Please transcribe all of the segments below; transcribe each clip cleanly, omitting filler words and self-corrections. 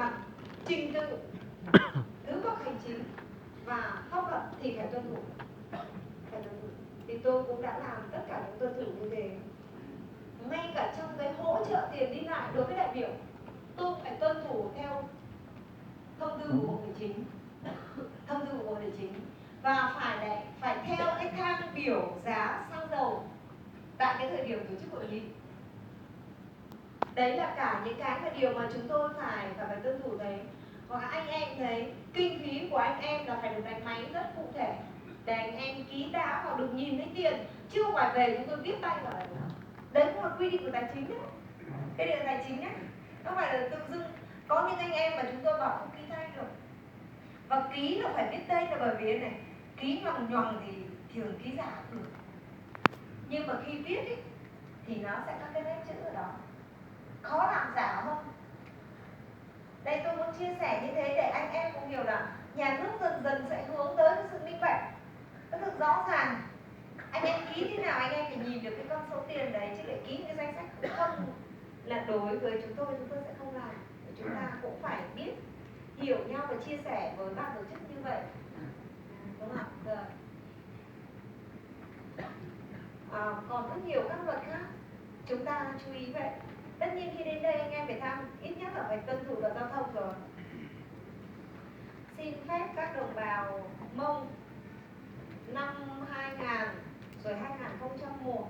mặt trình tự, thứ bậc hành chính và pháp luật thì phải tuân thủ. Thì tôi cũng đã làm tất cả những tuân thủ như thế. Ngay cả trong cái hỗ trợ tiền đi lại đối với đại biểu, tôi phải tuân thủ theo thông tư của Bộ Tài chính, thông tư của Bộ Tài chính, và phải theo cái thang biểu giá xăng dầu tại cái thời điểm tổ chức hội nghị. Đấy là cả những cái mà điều mà chúng tôi phải tuân thủ đấy. Hoặc anh em thấy kinh phí của anh em là phải được đánh máy rất cụ thể để anh em ký tá và được nhìn thấy tiền, chứ không phải về chúng tôi viết tay vào. Đấy cũng là quy định của tài chính đấy, cái điều tài chính đấy. Không phải là tự dưng có những anh em mà chúng tôi bảo không ký tay được. Và ký là phải viết tay là bởi vì này, ký nhoằng thì thường ký giả được. Nhưng mà khi viết ý, thì nó sẽ có cái nét chữ ở đó, khó làm giả không? Đây tôi muốn chia sẻ như thế để anh em cũng hiểu là nhà nước dần dần sẽ hướng tới cái sự minh bạch, nó được rõ ràng. Anh em ký thế nào anh em phải nhìn được cái con số tiền đấy, chứ để ký cái danh sách không là đối với chúng tôi sẽ không làm. Chúng ta cũng phải biết hiểu nhau và chia sẻ với ban tổ chức như vậy, đúng không ạ? Rồi. Còn rất nhiều các luật khác chúng ta chú ý vậy. Tất nhiên khi đến đây anh em phải ít nhất là phải tuân thủ luật giao thông rồi. Xin phép các đồng bào Mông năm 2000 rồi 2001,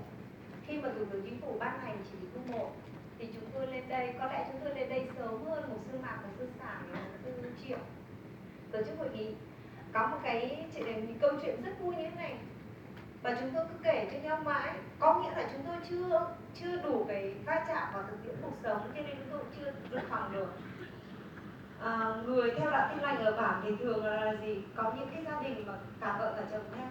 khi mà Thủ tướng Chính phủ ban hành chỉ thị 01 thì chúng tôi lên đây, có lẽ chúng tôi lên đây sớm hơn một sư mạc, một sư sản là 4 triệu tổ chức hội nghị. Có một cái câu chuyện rất vui như thế này, và chúng tôi cứ kể cho nhau mãi, có nghĩa là chúng tôi chưa đủ cái va chạm vào thực tiễn cuộc sống, cho nên chúng tôi chưa được khoảng được. Người theo đạo Tin Lành ở bản thì thường là gì? Có những cái gia đình mà cả vợ cả chồng theo,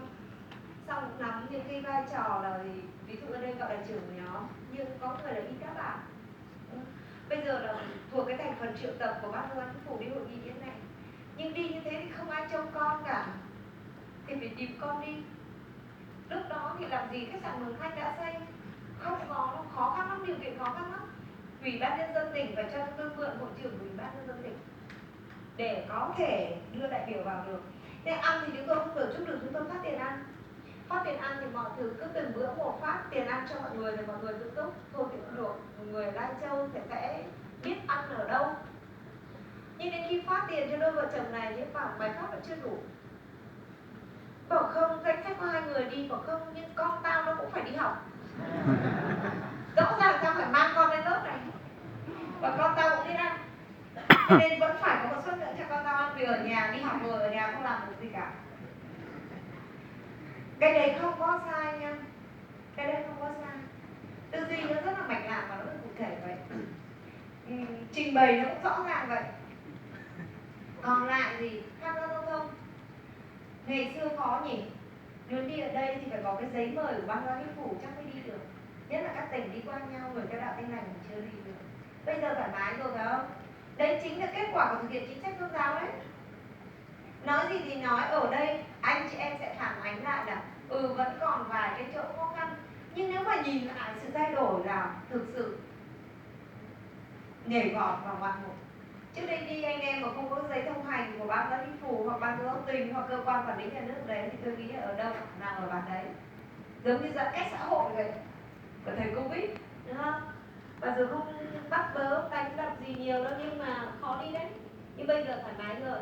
xong nắm những cái vai trò là gì? Ví dụ ở đây gọi là trưởng nhóm, nhưng có người là đi các bản. Bây giờ là thuộc cái thành phần triệu tập của ban Thường Chính phủ đi hội nghị như thế này, nhưng đi như thế thì không ai trông con cả, thì phải tìm con đi. Lúc đó thì làm gì khách sạn Mường Thanh đã xây, không có, nó khó khăn lắm, điều kiện khó khăn lắm. Ủy ban nhân dân tỉnh phải cho tôi mượn hội trưởng Ủy ban nhân dân tỉnh để có thể đưa đại biểu vào được. Thế ăn thì chúng tôi không tổ chức được, chúng tôi phát tiền ăn. Phát tiền ăn thì mọi thứ cứ từng bữa một phát tiền ăn cho mọi người, thì mọi người tự túc. Thôi thì cũng được, người Lai Châu thì sẽ biết ăn ở đâu. Nhưng đến khi phát tiền cho đôi vợ chồng này, những bảo bài phát vẫn chưa đủ. Bảo không, danh sách có 2 người đi, bảo không, nhưng con tao nó cũng phải đi học. Rõ ràng tao phải mang con lên lớp này, và con tao cũng đi ăn, cho nên vẫn phải có một suất nữa cho con tao ăn, vì ở nhà đi học rồi, ở nhà không làm được gì cả. Cái đấy không có sai nha, cái đấy không có sai. Tư duy nó rất là mạch lạc và nó rất cụ thể vậy. Trình bày nó cũng rõ ràng vậy. Còn lại gì? Tham gia giao thông. Ngày xưa khó nhỉ? Nếu đi ở đây thì phải có cái giấy mời của ban Chính phủ chắc mới đi được. Nhất là các tỉnh đi qua nhau, người theo đạo Tin Lành thì chưa đi được. Bây giờ thoải mái rồi phải không? Đấy chính là kết quả của thực hiện chính sách tôn giáo đấy. Nói gì thì nói, ở đây anh chị em sẽ phản ánh lại là vẫn còn vài cái chỗ khó khăn, nhưng nếu mà nhìn lại sự thay đổi là thực sự nhảy vọt vào ngoạn mục. Trước đây đi anh em mà không có giấy thông hành của ban Chính phủ hoặc ban Thường Tình hoặc cơ quan quản lý nhà nước đấy, thì tôi nghĩ ở đâu nào ở bàn đấy, giống như giãn cách xã hội vậy của thời Covid, đúng không? Và rồi không bắt bớ đánh đập gì nhiều đâu, nhưng mà khó đi đấy. Nhưng bây giờ thoải mái rồi.